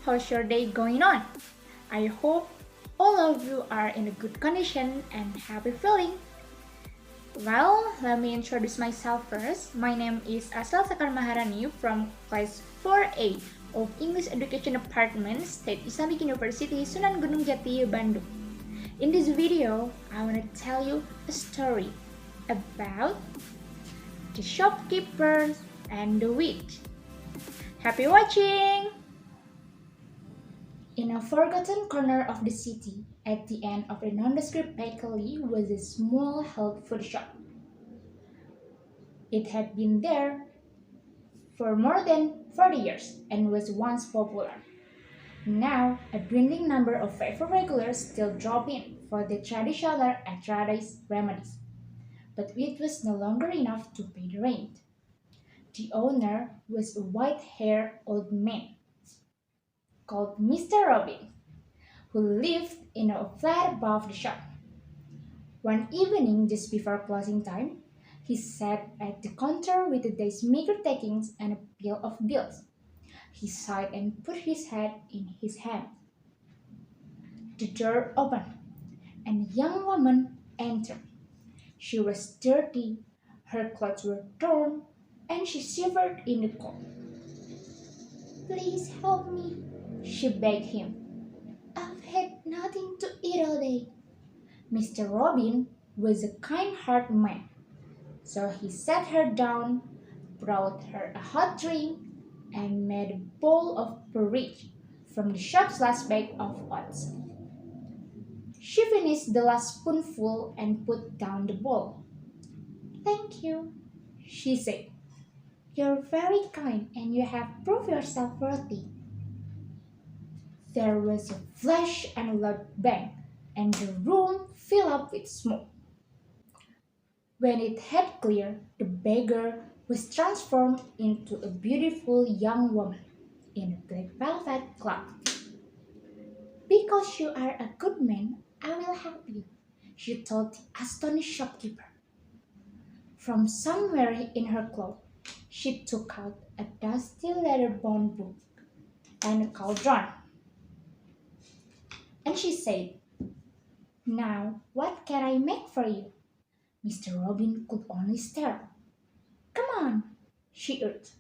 How's your day going on? I hope all of you are in a good condition and happy feeling. Well, let me introduce myself first. My name is Asrel Sekar Maharani from class 4A of English Education Department, State Islamic University, Sunan Gunung Jati, Bandung. In this video, I want to tell you a story about the shopkeeper and the witch. Happy watching! In a forgotten corner of the city, at the end of a nondescript bakery was a small health food shop. It had been there for more than 40 years and was once popular. Now, a dwindling number of faithful regulars still drop in for the traditional arthritis remedies, but it was no longer enough to pay the rent. The owner was a white-haired old man called Mr. Robin, who lived in a flat above the shop. One evening, just before closing time, he sat at the counter with the day's meager takings and a pile of bills. He sighed and put his head in his hand. The door opened, and a young woman entered. She was dirty, her clothes were torn, and she shivered in the cold. "Please help me," she begged him. "I've had nothing to eat all day." Mr. Robin was a kind-hearted man, so he sat her down, brought her a hot drink, and made a bowl of porridge from the shop's last bag of oats. She finished the last spoonful and put down the bowl. "Thank you," she said. "You're very kind and you have proved yourself worthy." There was a flash and a loud bang, and the room filled up with smoke. When it had cleared, the beggar was transformed into a beautiful young woman in a black velvet cloak. "Because you are a good man, I will help you," she told the astonished shopkeeper. From somewhere in her cloak, she took out a dusty leather-bound book and a cauldron. And she said, "Now, what can I make for you?" Mr. Robin could only stare. "Come on," she urged.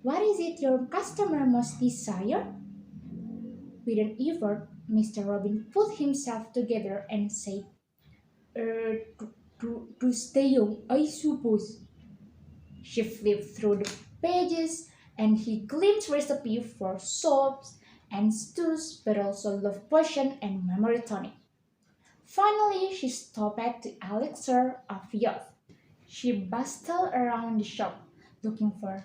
"What is it your customer most desire?" With an effort, Mr. Robin pulled himself together and said, To stay young, I suppose." She flipped through the pages and he glimpsed recipes for soaps and stews, but also love potion and memory tonic. Finally, she stopped at the elixir of youth. She bustled around the shop looking for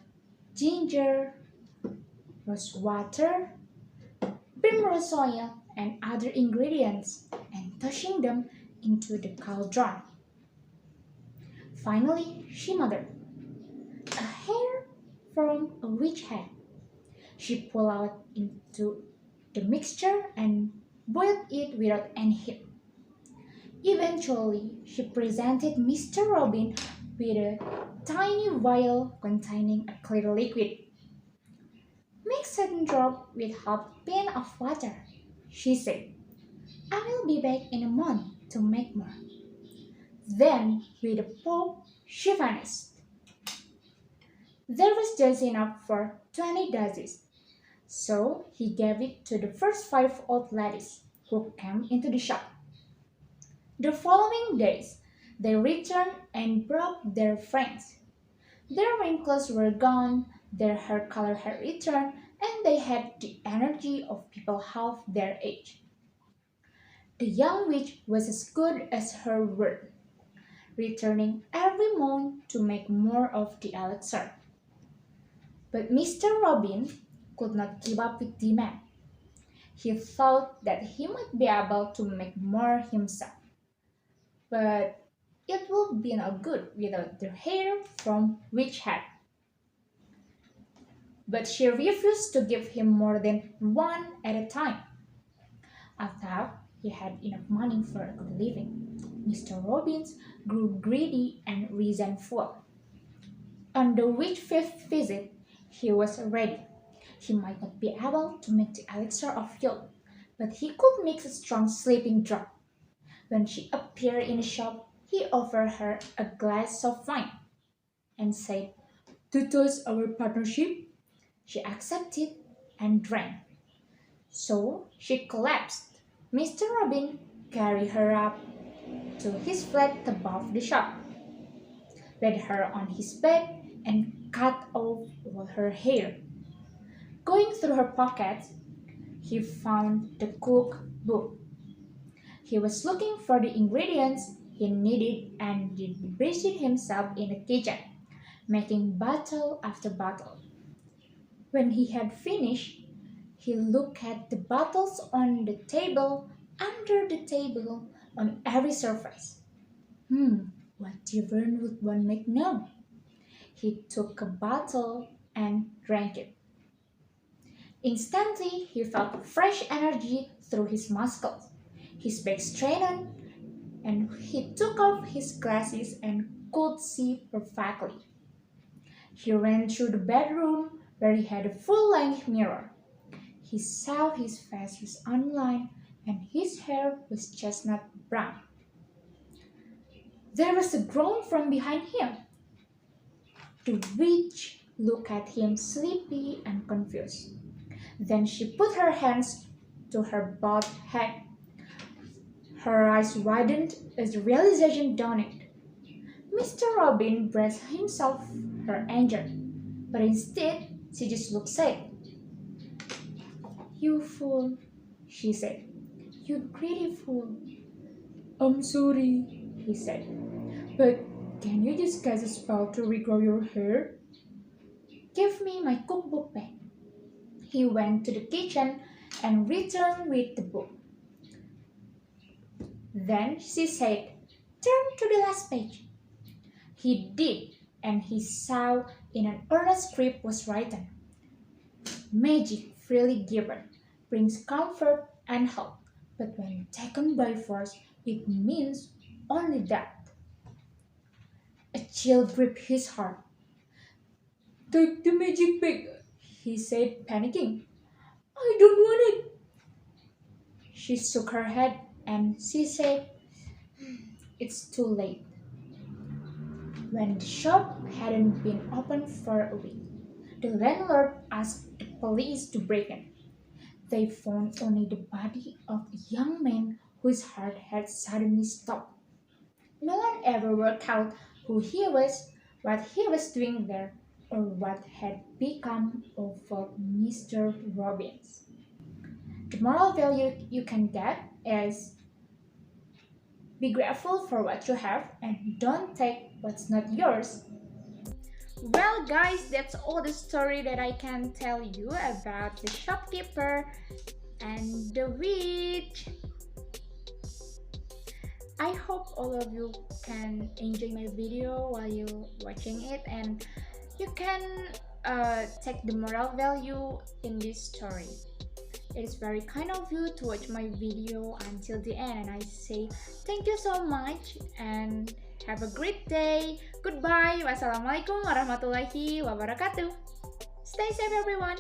ginger, rose water, primrose oil, and other ingredients and tossing them into the cauldron. Finally, she muttered, "A hair from a witch head." She pulled out into the mixture and boiled it without any heat. Eventually, she presented Mr. Robin with a tiny vial containing a clear liquid. "Mix and drop with half a pint of water," she said. "I will be back in a month to make more." Then, with a pop, she vanished. There was just enough for 20 doses, so he gave it to the first 5 old ladies who came into the shop. The following days, they returned and brought their friends. Their wrinkles were gone, their hair color had returned, and they had the energy of people half their age. The young witch was as good as her word, returning every month to make more of the elixir. But Mr. Robin could not keep up with demand. He thought that he might be able to make more himself. But it would be no good without the hair from witch head. But she refused to give him more than one at a time. After he had enough money for a good living, Mr. Robbins grew greedy and resentful. On the witch's fifth visit, he was ready. He might not be able to make the elixir of youth, but he could make a strong sleeping draught. When she appeared in the shop, he offered her a glass of wine and said, "To toast our partnership." She accepted and drank. So she collapsed. Mr. Robin carried her up to his flat above the shop, laid her on his bed, and cut off all her hair. Going through her pockets, he found the cookbook. He was looking for the ingredients he needed and busied himself in the kitchen, making bottle after bottle. When he had finished, he looked at the bottles on the table, under the table, on every surface. What difference would one make now? He took a bottle and drank it. Instantly, he felt fresh energy through his muscles. His back straightened, and he took off his glasses and could see perfectly. He ran through the bedroom where he had a full-length mirror. He saw his face was unlined and his hair was chestnut brown. There was a groan from behind him. The witch looked at him sleepy and confused. Then she put her hands to her bald head. Her eyes widened as the realization dawned. Mr. Robin braced himself her anger, but instead she just looked sad. "You fool," she said. "You greedy fool." "I'm sorry," he said, "but can you just cast a spell to regrow your hair?" "Give me my cookbook back." He went to the kitchen and returned with the book. Then she said, "Turn to the last page." He did, and he saw in an earnest script was written, "Magic freely given brings comfort and help, but when taken by force, it means only death." A chill gripped his heart. "Take the magic bag," he said, panicking. "I don't want it." She shook her head and she said, "It's too late." When the shop hadn't been open for a week, the landlord asked the police to break in. They found only the body of a young man whose heart had suddenly stopped. No one ever worked out who he was, what he was doing there, or what had become of Mr. Robbins. The moral value you can get is be grateful for what you have and don't take what's not yours. Well, guys, that's all the story that I can tell you about the shopkeeper and the witch. I hope all of you can enjoy my video while you watching it, and you can take the moral value in this story. It is very kind of you to watch my video until the end, and I say thank you so much and have a great day. Goodbye. Wassalamualaikum warahmatullahi wabarakatuh. Stay safe, everyone.